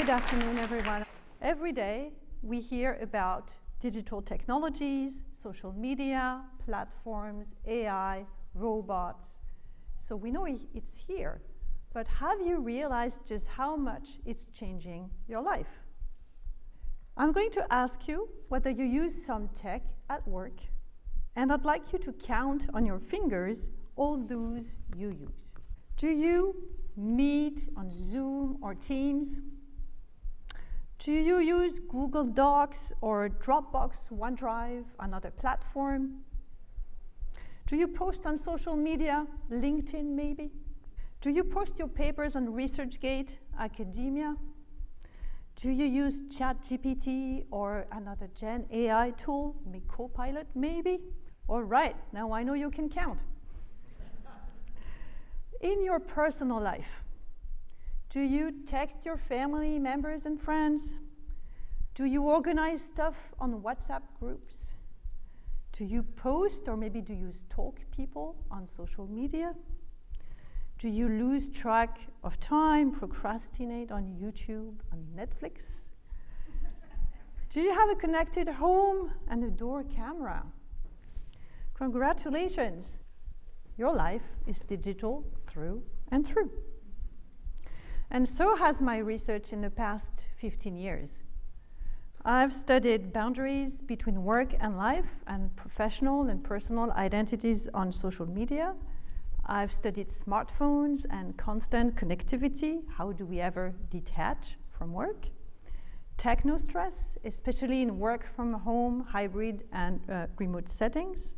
Good afternoon, everyone. Every day we hear about digital technologies, social media, platforms, AI, robots. So we know it's here, but have you realized just how much it's changing your life? I'm going to ask you whether you use some tech at work, and I'd like you to count on your fingers all those you use. Do you meet on Zoom or Teams? Do you use Google Docs or Dropbox, OneDrive, another platform? Do you post on social media, LinkedIn maybe? Do you post your papers on ResearchGate, academia? Do you use ChatGPT or another Gen AI tool, Copilot maybe? All right, now I know you can count. In your personal life, do you text your family members and friends? Do you organize stuff on WhatsApp groups? Do you post or maybe do you stalk people on social media? Do you lose track of time, procrastinate on YouTube, on Netflix? Do you have a connected home and a door camera? Congratulations! Your life is digital through and through. And so has my research in the past 15 years. I've studied boundaries between work and life and professional and personal identities on social media. I've studied smartphones and constant connectivity. How do we ever detach from work? Techno-stress, especially in work from home, hybrid and remote settings.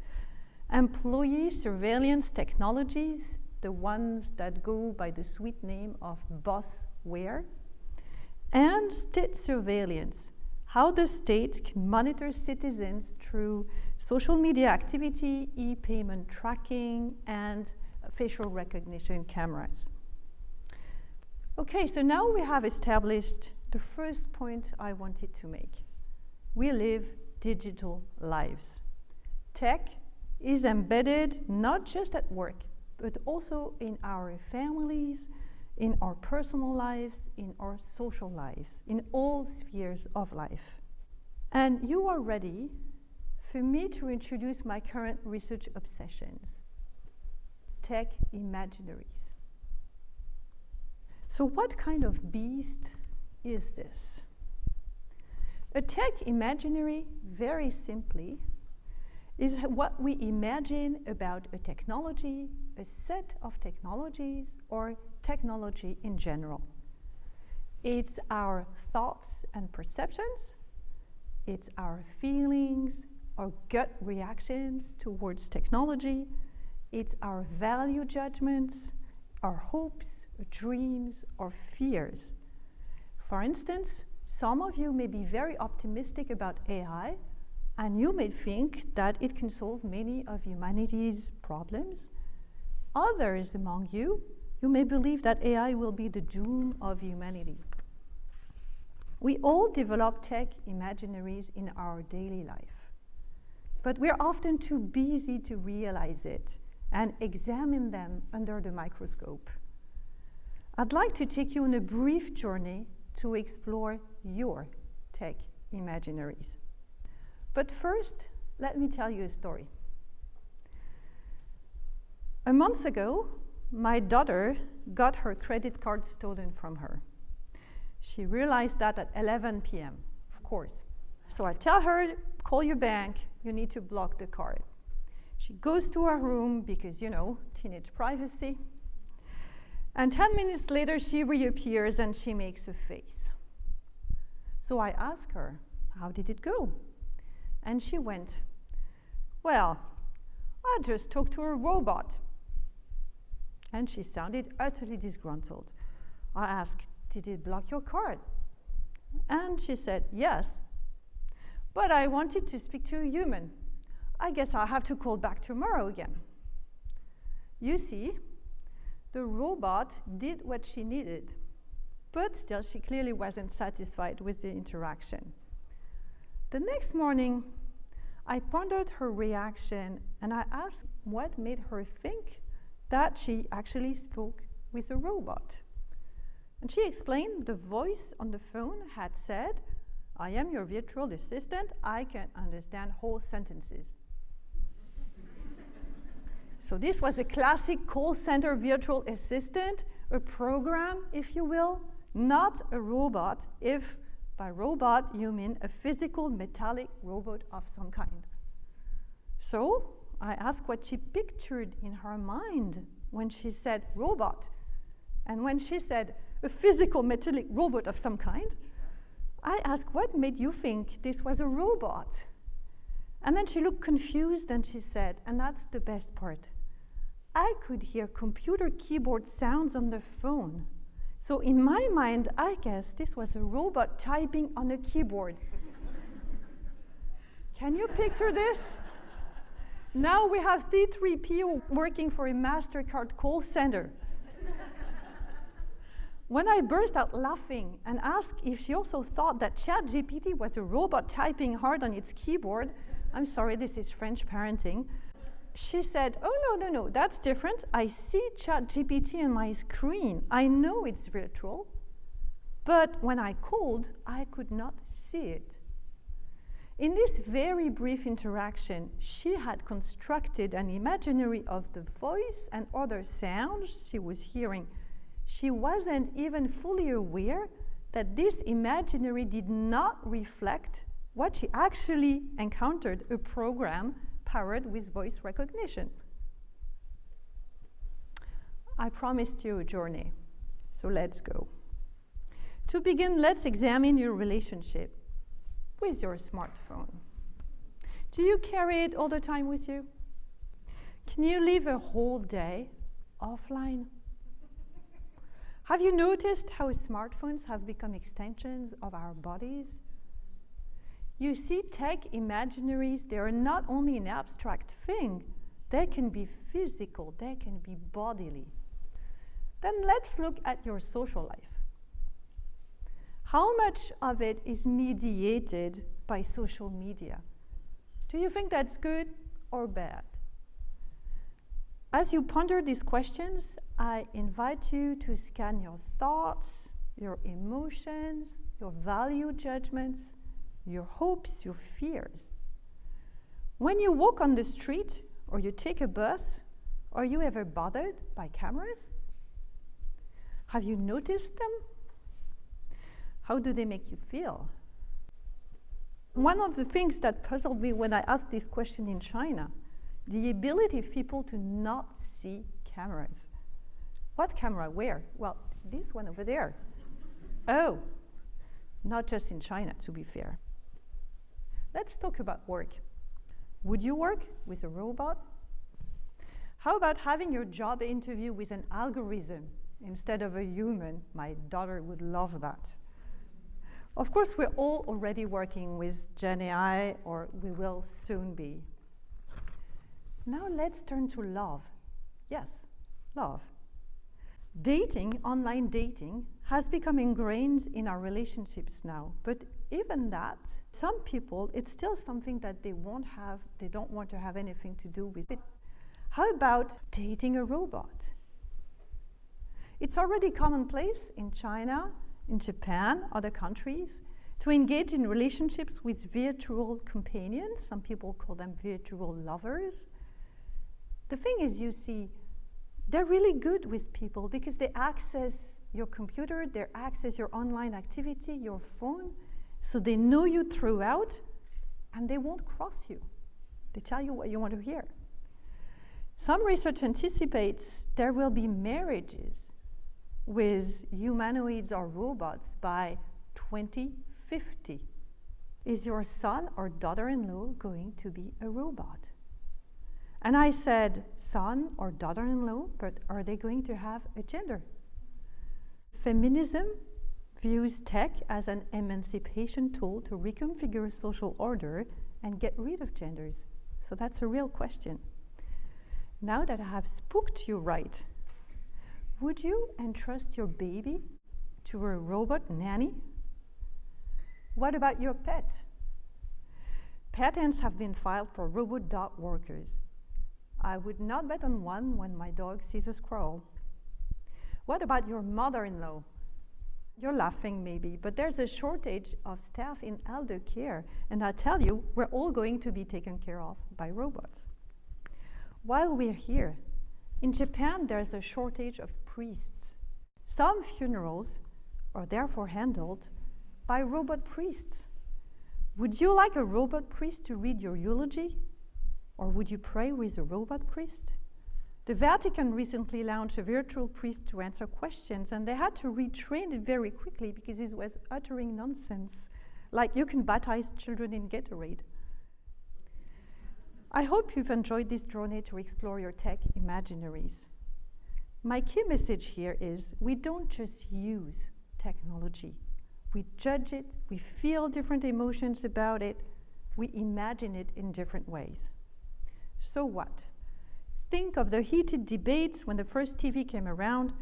Employee surveillance technologies, the ones that go by the sweet name of bossware. And state surveillance, how the state can monitor citizens through social media activity, e-payment tracking, and facial recognition cameras. Okay, so now we have established the first point I wanted to make. We live digital lives. Tech is embedded not just at work, but also in our families, in our personal lives, in our social lives, in all spheres of life. And you are ready for me to introduce my current research obsessions, tech imaginaries. So what kind of beast is this? A tech imaginary, very simply, is what we imagine about a technology, a set of technologies, or technology in general. It's our thoughts and perceptions, it's our feelings, our gut reactions towards technology, it's our value judgments, our hopes, dreams, or fears. For instance, some of you may be very optimistic about AI, and you may think that it can solve many of humanity's problems. Others among you may believe that AI will be the doom of humanity. We all develop tech imaginaries in our daily life, but we're often too busy to realize it and examine them under the microscope. I'd like to take you on a brief journey to explore your tech imaginaries. But first, let me tell you a story. A month ago, my daughter got her credit card stolen from her. She realized that at 11 p.m., of course. So I tell her, call your bank, you need to block the card. She goes to her room because, teenage privacy. And 10 minutes later, she reappears and she makes a face. So I ask her, how did it go? And she went, well, I just talked to a robot. And she sounded utterly disgruntled. I asked, did it block your card? And she said, yes, but I wanted to speak to a human. I guess I'll have to call back tomorrow again. You see, the robot did what she needed, but still she clearly wasn't satisfied with the interaction. The next morning, I pondered her reaction and I asked what made her think that she actually spoke with a robot. And she explained the voice on the phone had said, "I am your virtual assistant. I can understand whole sentences." So this was a classic call center virtual assistant, a program, if you will, not a robot, if by robot you mean a physical metallic robot of some kind. So I asked what she pictured in her mind when she said robot. And when she said a physical metallic robot of some kind, I asked, what made you think this was a robot? And then she looked confused and she said, and that's the best part, I could hear computer keyboard sounds on the phone. So in my mind, I guess this was a robot typing on a keyboard. Can you picture this? Now we have C3PO working for a MasterCard call center. When I burst out laughing and asked if she also thought that ChatGPT was a robot typing hard on its keyboard, I'm sorry, this is French parenting, she said, "Oh, no, that's different. I see ChatGPT on my screen. I know it's virtual, but when I called, I could not see it." In this very brief interaction, she had constructed an imaginary of the voice and other sounds she was hearing. She wasn't even fully aware that this imaginary did not reflect what she actually encountered, a program powered with voice recognition. I promised you a journey, so let's go. To begin, let's examine your relationship with your smartphone. Do you carry it all the time with you? Can you live a whole day offline? Have you noticed how smartphones have become extensions of our bodies? You see, tech imaginaries, they are not only an abstract thing, they can be physical, they can be bodily. Then let's look at your social life. How much of it is mediated by social media? Do you think that's good or bad? As you ponder these questions, I invite you to scan your thoughts, your emotions, your value judgments, your hopes, your fears. When you walk on the street or you take a bus, are you ever bothered by cameras? Have you noticed them? How do they make you feel? One of the things that puzzled me when I asked this question in China, the ability of people to not see cameras. What camera? Where? Well, this one over there. Oh, not just in China, to be fair. Let's talk about work. Would you work with a robot? How about having your job interview with an algorithm instead of a human? My daughter would love that. Of course, we're all already working with Gen AI, or we will soon be. Now let's turn to love. Yes, love. Dating, online dating, has become ingrained in our relationships now, but even that, some people, it's still something that they don't want to have anything to do with it. How about dating a robot? It's already commonplace in China, in Japan, other countries, to engage in relationships with virtual companions. Some people call them virtual lovers. The thing is, you see, they're really good with people because they access your computer, they access your online activity, your phone, so they know you throughout and they won't cross you. They tell you what you want to hear. Some research anticipates there will be marriages with humanoids or robots by 2050. Is your son or daughter-in-law going to be a robot? And I said, son or daughter-in-law, but are they going to have a gender? Feminism views tech as an emancipation tool to reconfigure social order and get rid of genders. So that's a real question. Now that I have spooked you right, would you entrust your baby to a robot nanny? What about your pet? Patents have been filed for robot dog walkers. I would not bet on one when my dog sees a squirrel. What about your mother-in-law? You're laughing maybe, but there's a shortage of staff in elder care, and I tell you, we're all going to be taken care of by robots. While we're here, in Japan there's a shortage of priests. Some funerals are therefore handled by robot priests. Would you like a robot priest to read your eulogy? Or would you pray with a robot priest? The Vatican recently launched a virtual priest to answer questions, and they had to retrain it very quickly because it was uttering nonsense, like you can baptize children in Gatorade. I hope you've enjoyed this journey to explore your tech imaginaries. My key message here is we don't just use technology. We judge it, we feel different emotions about it, we imagine it in different ways. So what? Think of the heated debates when the first TV came around.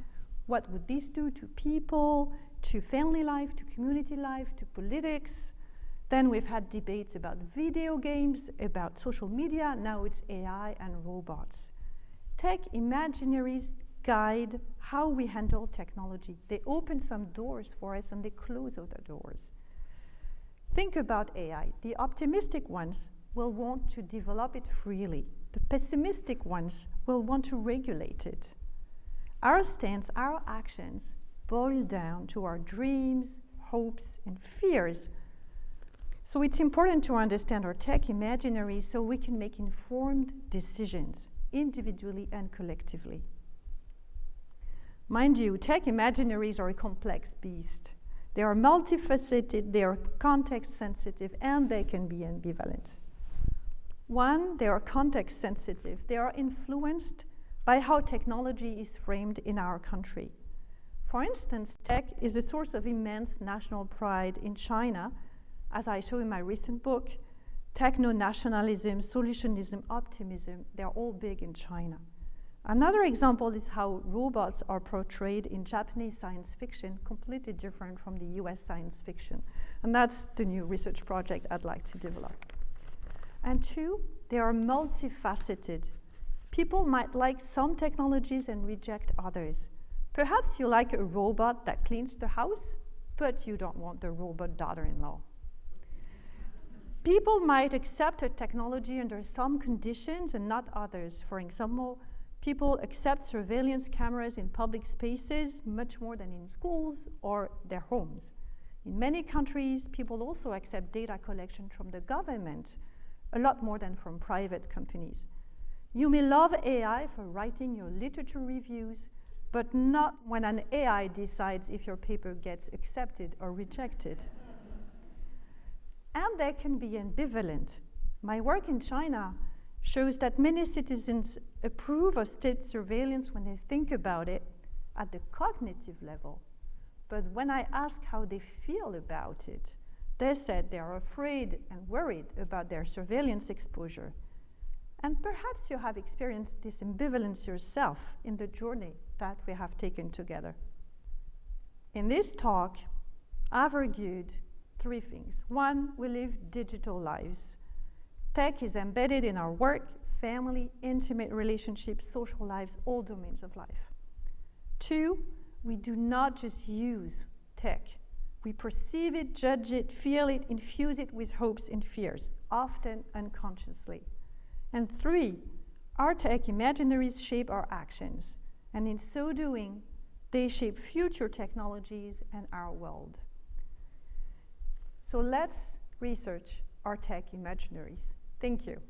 What would this do to people, to family life, to community life, to politics? Then we've had debates about video games, about social media. Now it's AI and robots. Tech imaginaries guide how we handle technology. They open some doors for us and they close other doors. Think about AI. The optimistic ones will want to develop it freely. The pessimistic ones will want to regulate it. Our stance, our actions boil down to our dreams, hopes, and fears. So it's important to understand our tech imaginaries so we can make informed decisions, individually and collectively. Mind you, tech imaginaries are a complex beast. They are multifaceted, they are context sensitive, and they can be ambivalent. One, they are context sensitive. They are influenced by how technology is framed in our country. For instance, tech is a source of immense national pride in China, as I show in my recent book. Techno-nationalism, solutionism, optimism, they're all big in China. Another example is how robots are portrayed in Japanese science fiction, completely different from the US science fiction. And that's the new research project I'd like to develop. And two, they are multifaceted. People might like some technologies and reject others. Perhaps you like a robot that cleans the house, but you don't want the robot daughter-in-law. People might accept a technology under some conditions and not others. For example, people accept surveillance cameras in public spaces much more than in schools or their homes. In many countries, people also accept data collection from the government a lot more than from private companies. You may love AI for writing your literature reviews, but not when an AI decides if your paper gets accepted or rejected. And they can be ambivalent. My work in China shows that many citizens approve of state surveillance when they think about it at the cognitive level. But when I ask how they feel about it, they said they are afraid and worried about their surveillance exposure. And perhaps you have experienced this ambivalence yourself in the journey that we have taken together. In this talk, I've argued three things. One, we live digital lives. Tech is embedded in our work, family, intimate relationships, social lives, all domains of life. Two, we do not just use tech. We perceive it, judge it, feel it, infuse it with hopes and fears, often unconsciously. And three, our tech imaginaries shape our actions, and in so doing, they shape future technologies and our world. So let's research our tech imaginaries. Thank you.